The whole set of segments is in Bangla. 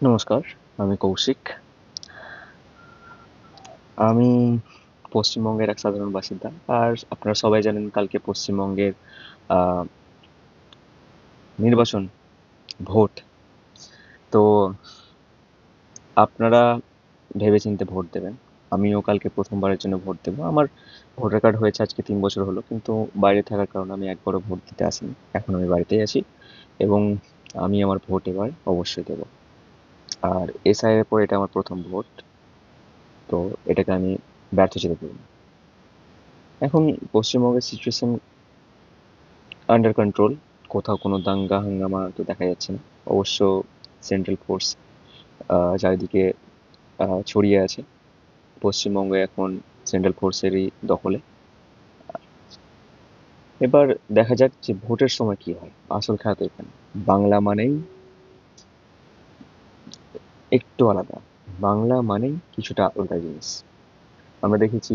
নমস্কার, আমি কৌশিক। আমি পশ্চিমবঙ্গের এক সাধারণ বাসিন্দা। আর আপনারা সবাই জানেন কালকে পশ্চিমবঙ্গের আ নির্বাচন, ভোট। তো আপনারা ভেবেচিন্তে ভোট দেবেন। আমিও কালকে ১ম বারের জন্য ভোট দেব। আমার ভোটার কার্ড হয়েছে আজকে ৩ বছর হলো। কিন্তু বাইরে থাকার কারণে আমি একবারও ভোট দিতে আসিনি। এখন আমি বাড়িতেই আছি এবং আমি আমার ভোট এবার অবশ্যই দেব। আর এসআই এর পর এটা আমার ১ম ভোট। তো এটাকে আমি ব্যর্থচিত্ত দেব না। এখন পশ্চিমবঙ্গের সিচুয়েশন আন্ডার কন্ট্রোল। কোথাও কোনো দাঙ্গা হাঙ্গামা তো দেখা যাচ্ছে না। অবশ্য সেন্ট্রাল ফোর্স চারিদিকে ছড়িয়ে আছে। পশ্চিমবঙ্গে এখন সেন্ট্রাল ফোর্সেরই দখলে। এবার দেখা যাক যে ভোটের সময় কি হয়। আসল খেলা তো এখানে। বাংলা মানেই একটু আলাদা। বাংলা মানেই কিছুটা আলাদা জিনিস। আমরা দেখেছি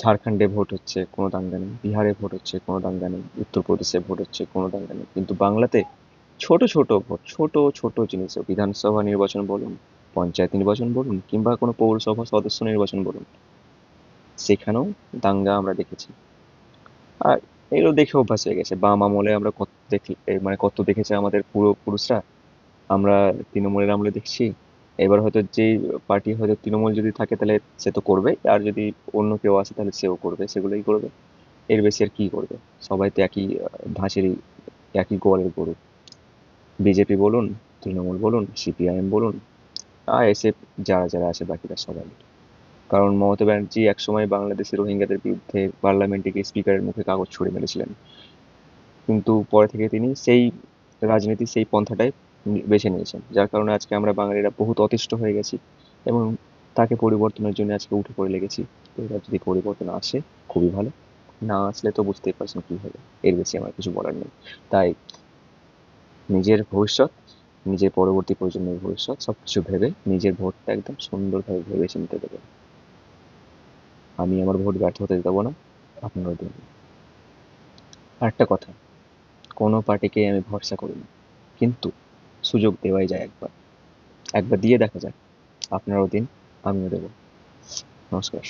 ঝাড়খণ্ডে ভোট হচ্ছে, কোনো দাঙ্গা নেই। বিহারে ভোট হচ্ছে, কোনো দাঙ্গা নেই। উত্তরপ্রদেশে ভোট হচ্ছে, কোনো দাঙ্গা নেই। কিন্তু বাংলাতে ছোট ছোট ভোট, ছোট ছোট জিনিসও, বিধানসভা নির্বাচন বলুন, পঞ্চায়েত নির্বাচন বলুন, কিংবা কোনো পৌরসভা সদস্য নির্বাচন বলুন, সেখানেও দাঙ্গা আমরা দেখেছি। আর এগুলো দেখে অভ্যাস হয়ে গেছে। বাম আমলে আমরা কত দেখি, মানে কত দেখেছে আমাদের পূর্বপুরুষরা। আমরা তৃণমূলের আমলে দেখছি। এবার হয়তো যেই পার্টি, হয়তো তৃণমূল যদি থাকে তাহলে সে তো করবেই, আর যদি অন্য কেউ আসে তাহলে সেও করবে, সেগুলোই করবে। এর বেশি আর কি করবে? সবাই তো একই ধাঁচেরই, একই গোয়ালের গরু। বিজেপি বলুন, তৃণমূল বলুন, সিপিআইএম বলুন, আইএসএফ, যারা যারা আছে বাকিরা সবাই। কারণ মমতা ব্যানার্জি একসময় বাংলাদেশে রোহিঙ্গাদের বিরুদ্ধে পার্লামেন্টে গিয়ে স্পিকারের মুখে কাগজ ছুঁড়ে মেরেছিলেন। কিন্তু পরে থেকে তিনি সেই রাজনীতি, সেই পন্থাটাই বেছে নিয়েছেন, যার কারণে আজকে আমরা বাঙালিরা বহুত অতিষ্ঠ হয়ে গেছি এবং তাকে পরিবর্তনের জন্য আজকে উঠে পড়ে লেগেছি। তো এবার যদি পরিবর্তন আসে, খুবই ভালো। না আসলে তো বুঝতেই পারছেন কি হবে। এর বেশি আমার কিছু বলার নেই। তাই নিজের ভবিষ্যৎ, নিজের পরবর্তী প্রজন্মের ভবিষ্যৎ সবকিছু ভেবে নিজের ভোটটা একদম সুন্দরভাবে ভেবে চিন্তে দেবেন। আমি আমার ভোট ব্যর্থ হতে দেবো না, আপনারাও দেবেন না। আরেকটা কথা, কোনো পার্টিকে আমি ভরসা করি না, কিন্তু সুযোগ দেওয়াই যায় একবার। একবার দিয়ে দেখা যাক। আপনারাও দিন, আমিও দেবো। নমস্কার।